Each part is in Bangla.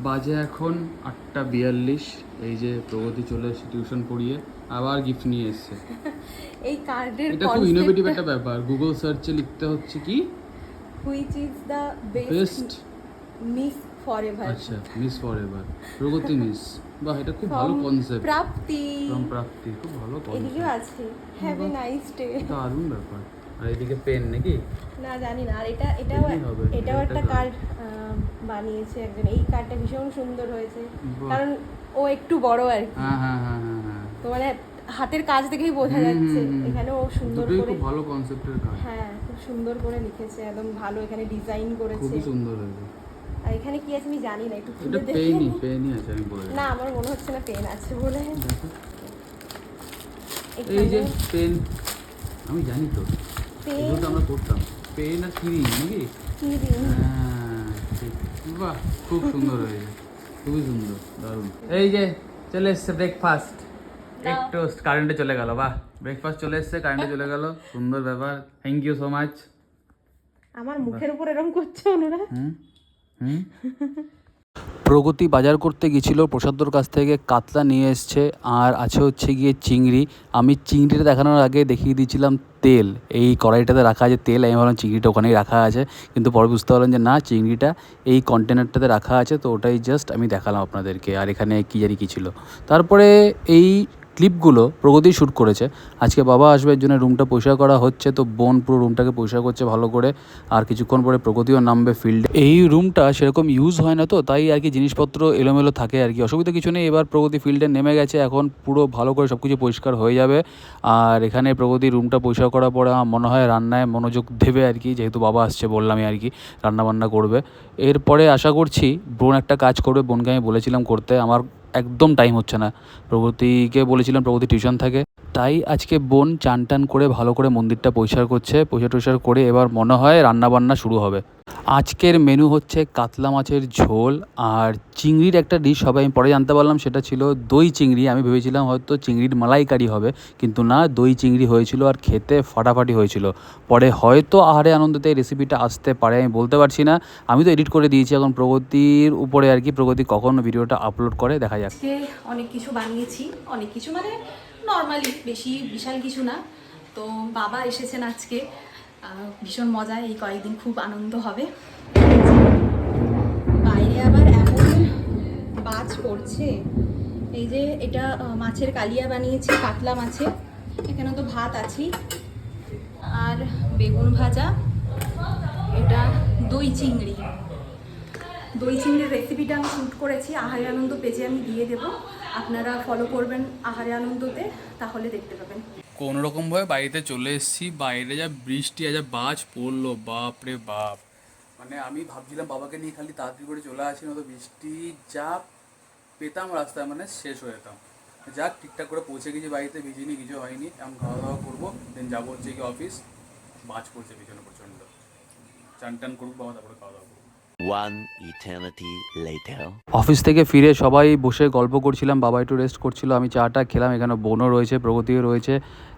বাজে এখন 8:42। এই যে প্রগতি চলে এসেছে টিউশন পড়িয়ে, আবার গিফট নিয়ে এসেছে। এই কার্ডের এটা খুব ইনোভেটিভ একটা ব্যাপার। গুগল সার্চে লিখতে হচ্ছে কি, which is the best miss forever. আচ্ছা, মিস ফরএভার, প্রগতি মিস। বাহ, এটা খুব ভালো কনসেপ্ট। প্রাপ্তি, ফ্রম প্রাপ্তি, খুব ভালো এদিকেও কনসেপ্ট। আছে হ্যাভ এ নাইস ডে। দারুণ ব্যাপার। আর এদিকে পেন নাকি? না জানি না। আর এটাও একটা কার্ড বানিয়েছে একজন। এই কার্ডটা ভীষণ সুন্দর হয়েছে, কারণ ও একটু বড় আর কি। হ্যাঁ হ্যাঁ হ্যাঁ হ্যাঁ হ্যাঁ, তো মানে হাতের কাজ দেখেই বোঝা যাচ্ছে। এখানে ও সুন্দর করে, খুব ভালো কনসেপ্টের কাজ। হ্যাঁ খুব সুন্দর করে লিখেছে, একদম ভালো এখানে ডিজাইন করেছে, খুবই সুন্দর হয়েছে। আর এখানে কি আছে আমি জানি না, একটু খুলে এটা দেখি। পেনই আছে, আমি বলে না আমার মনে হচ্ছে না পেন আছে বলে। এই যে পেন, আমি জানি তো, এগুলো তো আমরা করতাম। পেন আর কিরিং নাকি? হ্যাঁ ঠিক। বাহ, খুব সুন্দর হয়েছে, খুবই সুন্দর, দারুণ। এই যে চলে এসছে ব্রেকফাস্ট, এক টোস্ট, কারেন্টে চলে গেল। বাহ, ব্রেকফাস্ট চলে এসছে, কারেন্টে চলে গেল, সুন্দর ব্যাপার। Thank you so much. আমার মুখের উপর এরকম করছে অনুরাগ। হুম প্রগতি বাজার করতে গেছিল, প্রসাদর কাছ থেকে কাতলা নিয়ে এসছে, আর আছে হচ্ছে গিয়ে চিংড়ি। আমি চিংড়িটা দেখানোর আগে দেখিয়ে দিয়েছিলাম তেল, এই কড়াইটাতে রাখা আছে তেল। আমি ভাবলাম চিংড়িটা ওখানেই রাখা আছে, কিন্তু পরে বুঝতে পারলাম যে না, চিংড়িটা এই কন্টেনারটাতে রাখা আছে। তো ওটাই জাস্ট আমি দেখালাম আপনাদেরকে। আর এখানে কী জানি কী ছিল। তারপরে এই ক্লিপগুলো প্রগতি শ্যুট করেছে। আজকে বাবা আসবে, এর জন্য রুমটা পরিষ্কার করা হচ্ছে। তো বোন পুরো রুমটাকে পরিষ্কার করছে ভালো করে, আর কিছুক্ষণ পরে প্রগতিও নামবে ফিল্ডে। এই রুমটা সেরকম ইউজ হয় না, তো তাই আর কি জিনিসপত্র এলোমেলো থাকে আর কি, অসুবিধা কিছু নেই। এবার প্রগতি ফিল্ডে নেমে গেছে, এখন পুরো ভালো করে সব কিছু পরিষ্কার হয়ে যাবে। আর এখানে প্রগতি রুমটা পরিষ্কার করার পরে আমার মনে হয় রান্নায় মনোযোগ দেবে আর কি, যেহেতু বাবা আসছে বললামই আর কি, রান্নাবান্না করবে। এরপরে আশা করছি বোন একটা কাজ করবে, বোনকে আমি বলেছিলাম করতে, আমার একদম টাইম হচ্ছে না। প্রগতিকে বলেছিলাম, প্রগতি টিউশন থাকে, তাই আজকে বোন চান টান করে ভালো করে মন্দিরটা পরিষ্কার করছে। পরিষ্কার টরিষ্কার করে এবার মনে হয় রান্নাবান্না শুরু হবে। আজকের মেনু হচ্ছে কাতলা মাছের ঝোল আর চিংড়ির একটা ডিশ হবে। আমি পরে জানতে পারলাম সেটা ছিল দই চিংড়ি। আমি ভেবেছিলাম হয়তো চিংড়ির মালাইকারি হবে, কিন্তু না, দই চিংড়ি হয়েছিল, আর খেতে ফাটাফাটি হয়েছিল। পরে হয়তো আহারে আনন্দতে এই রেসিপিটা আসতে পারে, আমি বলতে পারছি না। আমি তো এডিট করে দিয়েছি, এখন প্রগতির উপরে আর কি, প্রগতি কখন ভিডিওটা আপলোড করে দেখা যাক। অনেক কিছু বানিয়েছি, অনেক কিছু মানে নর্মালি, বেশি বিশাল কিছু না। তো বাবা এসেছেন আজকে, ভীষণ মজা, এই কয়েকদিন খুব আনন্দ হবে। বাইরে আবার এমন বাজ পড়ছে। এই যে এটা মাছের কালিয়া বানিয়েছি, কাতলা মাছের। এখানে তো ভাত আছেই, আর বেগুন ভাজা। এটা দই চিংড়ি, দই চিংড়ির রেসিপিটা আমি শ্যুট করেছি, আহারে আনন্দ পেজে আমি দিয়ে দেবো, আপনারা ফলো করবেন আহারে আনন্দতে, তাহলে দেখতে পাবেন। কোনো রকমভাবে বাড়িতে চলে এসেছি। বাইরে যা বৃষ্টি আর যা বাজ পড়লো, বাপ রে বাপ। মানে আমি ভাবছিলাম বাবাকে নিয়ে খালি তাড়াতাড়ি করে চলে আসি, না তো বৃষ্টি যা পেতাম রাস্তায় মানে শেষ হয়ে যেতাম। যাক, ঠিকঠাক করে পৌঁছে গেছি বাড়িতে, ভিজিনি, কিছু হয়নি। এখন খাওয়া দাওয়া করবো, দেন যাবো হচ্ছে কি অফিস। বাজ পড়ছে পিছনে প্রচণ্ড, চান টান করুক বাবা, তারপরে খাওয়া দাওয়া করবো। One eternity later. অফিস থেকে ফিরে সবাই বসে গল্প করছিলাম, বাবা একটু রেস্ট করছিল, আমি চাটা খেলাম। এখানে বোনও রয়েছে, প্রগতিও রয়েছে,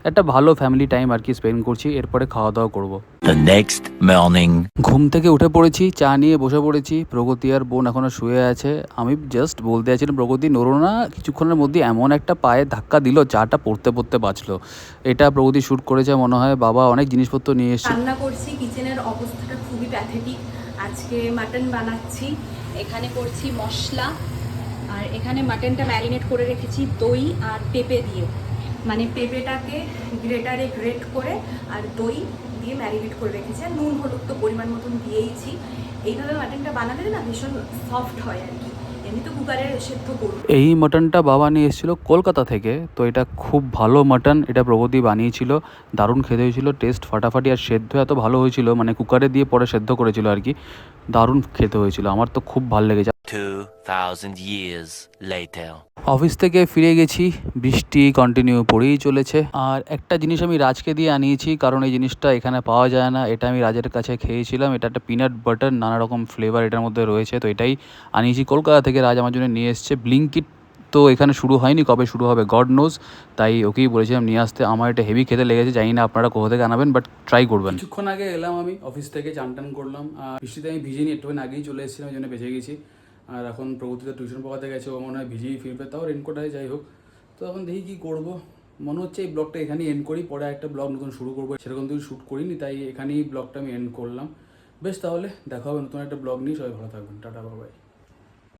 একটা ভালো ফ্যামিলি টাইম আর কি স্পেন্ড করছি। এরপরে খাওয়া দাওয়া করবো। The next morning. ঘুম থেকে উঠে পড়েছি, চা নিয়ে বসে পড়েছি। প্রগতি আর বোন এখনও শুয়ে আছে। আমি জাস্ট বলতে যাচ্ছিলাম প্রগতি নড়ো না, কিছুক্ষণের মধ্যে এমন একটা পায়ে ধাক্কা দিল, চাটা পড়তে পড়তে বাঁচলো। এটা প্রগতি শ্যুট করেছে মনে হয়। বাবা অনেক জিনিসপত্র নিয়ে এসেছে। রান্না করছি, কিচেনের অবস্থাটা খুবই প্যাথেটিক। আজকে মাটন বানাচ্ছি, এখানে করছি মশলা, আর এখানে মাটনটা ম্যারিনেট করে রেখেছি দই আর পেঁপে দিয়ে। মানে পেঁপেটাকে গ্রেটারে গ্রেট করে আর দই দিয়ে ম্যারিনেট করে রেখেছি, আর নুন হলুদ তো পরিমাণ মতন দিয়েইছি। এইভাবে মাটনটা বানালে না ভীষণ সফট হয় আর কি, এমনি তো কুকারে সেদ্ধ করব। এই মাটনটা বাবা নিয়ে এসেছিল কলকাতা থেকে। তো এটা খুব ভালো মাটন, এটা প্রগতি বানিয়েছিল, দারুণ খেতে হয়েছিল, টেস্ট ফাটাফাটি। আর সেদ্ধ এত ভালো হয়েছিল, মানে কুকারে দিয়ে পরে সেদ্ধ করেছিল আর কি, দারুণ খেতে হয়েছিল, আমার তো খুব ভালো লেগেছে। 2000 years later. অফিস থেকে ফিরে গেছি, বৃষ্টি কন্টিনিউ পড়েই চলেছে। আর একটা জিনিস আমি রাজকে দিয়ে আনিয়েছি, কারণ এই জিনিসটা এখানে পাওয়া যায় না। এটা আমি রাজের কাছে খেয়েছিলাম, এটা একটা পিনাট বাটার, নানা রকম ফ্লেভার এটার মধ্যে রয়েছে। তো এটাই আনিয়েছি কলকাতা থেকে, রাজ আমার জন্য নিয়ে এসছে। ব্লিঙ্কিট তো এখানে শুরু হয়নি, কবে শুরু হবে গড নোজ, তাই ওকেই বলেছিলাম নিয়ে আসতে। আমার এটা হেভি খেতে লেগেছে, জানি না আপনারা কোথা থেকে আনাবেন, বাট ট্রাই করবেন। কিছুক্ষণ আগে এলাম আমি অফিস থেকে, চান টান করলাম। বৃষ্টিতে আমি ভিজিনি, একটুখানি আগেই চলে এসেছিলাম, ওই জন্য বেঁচে গেছি। আর এখন প্রগতিতে টিউশন পড়াতে গেছে, ও মনে হয় ভিজেই ফিরবে, তাও রেনকোট আছে, যাই হোক। তো এখন দেখি কী করবো, মনে হচ্ছে এই ব্লগটা এখানেই এন্ড করি, পরে একটা ব্লগ নতুন শুরু করবো। সেরকম তো শ্যুট করিনি, তাই এখানেই ব্লগটা আমি এন্ড করলাম। বেশ, তাহলে দেখা হবে নতুন একটা ব্লগ নিয়ে। সবাই ভালো থাকবেন, টাটা, বাই বাই।